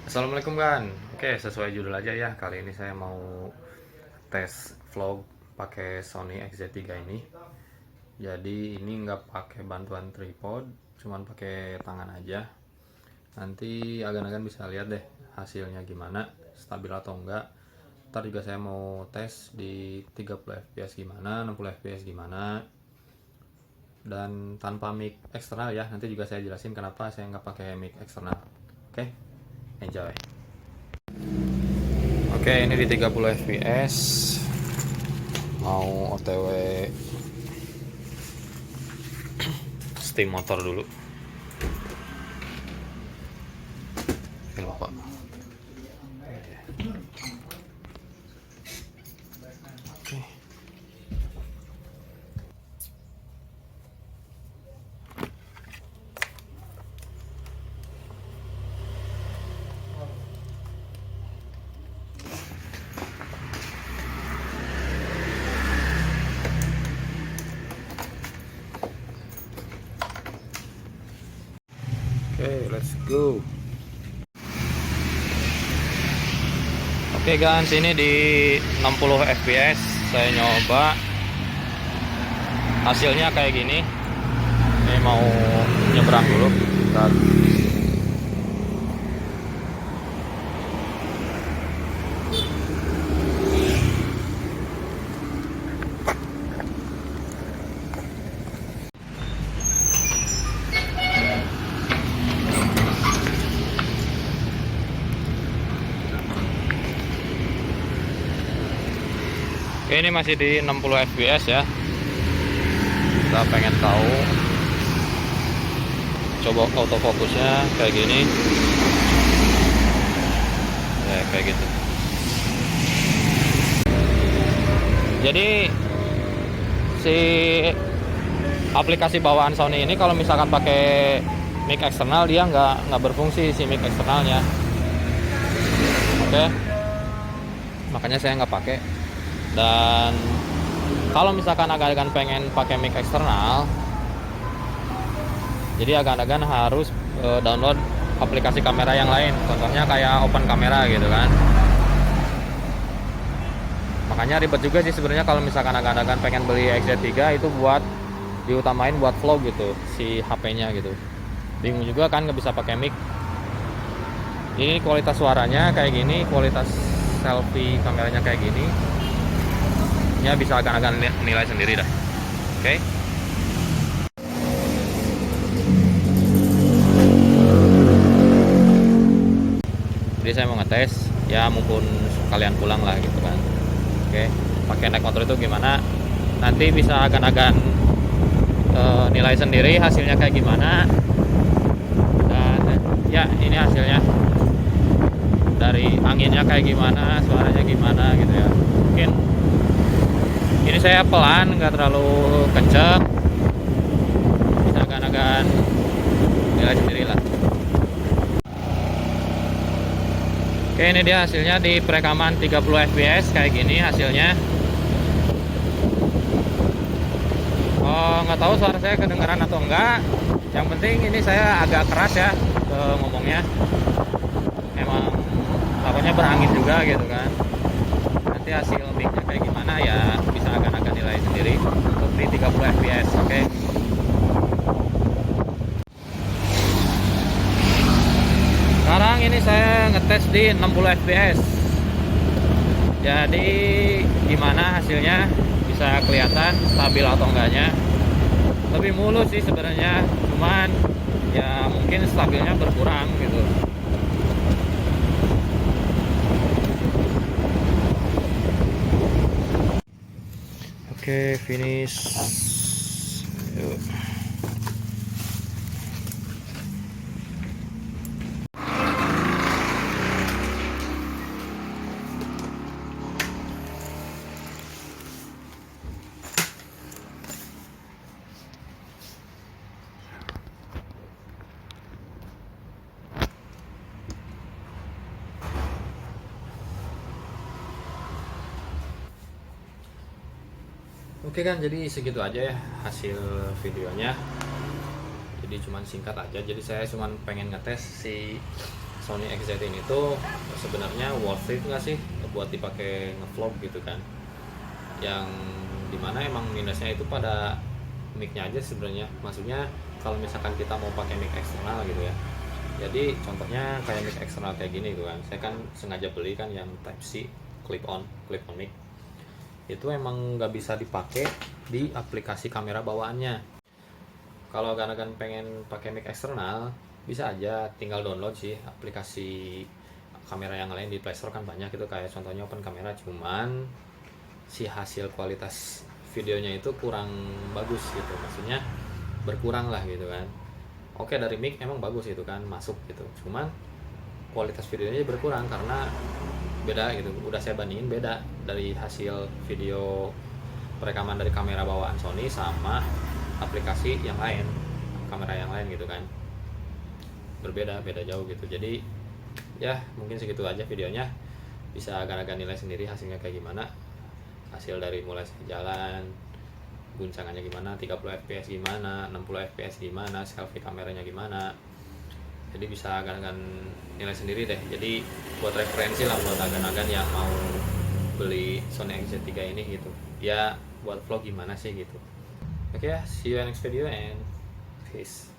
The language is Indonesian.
Assalamualaikum kan. Oke, sesuai judul aja ya. Kali ini saya mau tes vlog pakai Sony XZ3 ini. Jadi ini nggak pakai bantuan tripod, cuman pakai tangan aja. Nanti agan-agan bisa lihat deh hasilnya gimana, stabil atau enggak. Ntar juga saya mau tes di 30 fps gimana, 60 fps gimana. Dan tanpa mic eksternal ya. Nanti juga saya jelasin kenapa saya nggak pakai mic eksternal. Oke, enjoy. Oke, ini di 30 fps mau OTW steam motor dulu. Lupa. Oke. Oke, let's go. Oke guys, ini di 60 fps saya nyoba. Hasilnya kayak gini. Ini mau nyebrang dulu. Bentar. Oke, ini masih di 60 fps ya. Kita pengen tahu. Coba autofokusnya kayak gini. Ya, kayak gitu. Jadi si aplikasi bawaan Sony ini kalau misalkan pakai mic eksternal dia nggak berfungsi si mic eksternalnya. Oke, makanya saya nggak pakai. Dan kalau misalkan agan-agan pengen pakai mic eksternal, jadi agan-agan harus download aplikasi kamera yang lain, contohnya kayak Open Camera gitu kan. Makanya ribet juga sih sebenarnya kalau misalkan agan-agan pengen beli XZ3 itu buat diutamain buat vlog gitu si HP-nya gitu. Bingung juga kan nggak bisa pakai mic. Ini kualitas suaranya kayak gini, kualitas selfie kameranya kayak gini. Ya bisa agan-agan nilai sendiri dah. Oke. Jadi saya mau ngetes ya, mumpun kalian pulang lah gitu kan. Oke, pakai naik motor itu gimana, nanti bisa agan-agan nilai sendiri hasilnya kayak gimana. Dan ya ini hasilnya, dari anginnya kayak gimana, suaranya gimana gitu ya. Mungkin ini saya pelan, nggak terlalu kenceng, bisa agan-agan nilai sendiri lah. Oke, ini dia hasilnya di perekaman 30 fps kayak gini hasilnya. Oh, nggak tahu suara saya kedengaran atau enggak. Yang penting ini saya agak keras ya ngomongnya. Emang takutnya berangin juga gitu kan. Nanti hasil mic-nya kayak gimana ya bisa agan-agan nilai sendiri untuk di 30 fps. Oke. Sekarang ini saya ngetes di 60 fps. Jadi gimana hasilnya, bisa kelihatan stabil atau enggaknya. Lebih mulus sih sebenarnya, cuman ya mungkin stabilnya berkurang gitu. Oke, finish. Yuk. Oke kan, jadi segitu aja ya hasil videonya. Jadi cuman singkat aja. Jadi saya cuman pengen ngetes si Sony XZ ini tuh sebenarnya worth it nggak sih buat dipakai ngevlog gitu kan, yang dimana emang minusnya itu pada mic-nya aja sebenarnya. Maksudnya kalau misalkan kita mau pakai mic eksternal gitu ya, jadi contohnya kayak mic eksternal kayak gini gitu kan, saya kan sengaja beli kan yang type C clip on mic, itu emang nggak bisa dipakai di aplikasi kamera bawaannya. Kalau kan pengen pakai mic eksternal, bisa aja tinggal download sih aplikasi kamera yang lain di Play Store, kan banyak itu, kayak contohnya Open Camera. Cuman si hasil kualitas videonya itu kurang bagus gitu, maksudnya berkurang lah gitu kan. Oke, dari mic emang bagus itu kan, masuk gitu, cuman kualitas videonya berkurang karena beda gitu. Udah saya bandingin, beda dari hasil video perekaman dari kamera bawaan Sony sama aplikasi yang lain, kamera yang lain gitu kan, beda jauh gitu. Jadi ya mungkin segitu aja videonya, bisa agak-agak nilai sendiri hasilnya kayak gimana. Hasil dari mulai jalan, guncangannya gimana, 30 fps gimana, 60 fps gimana, selfie kameranya gimana. Jadi bisa agak-agak nilai sendiri deh. Jadi buat referensi lah buat agan-agan yang mau beli Sony XZ3 ini gitu ya, buat vlog gimana sih gitu. Oke ya, see you in next video and peace.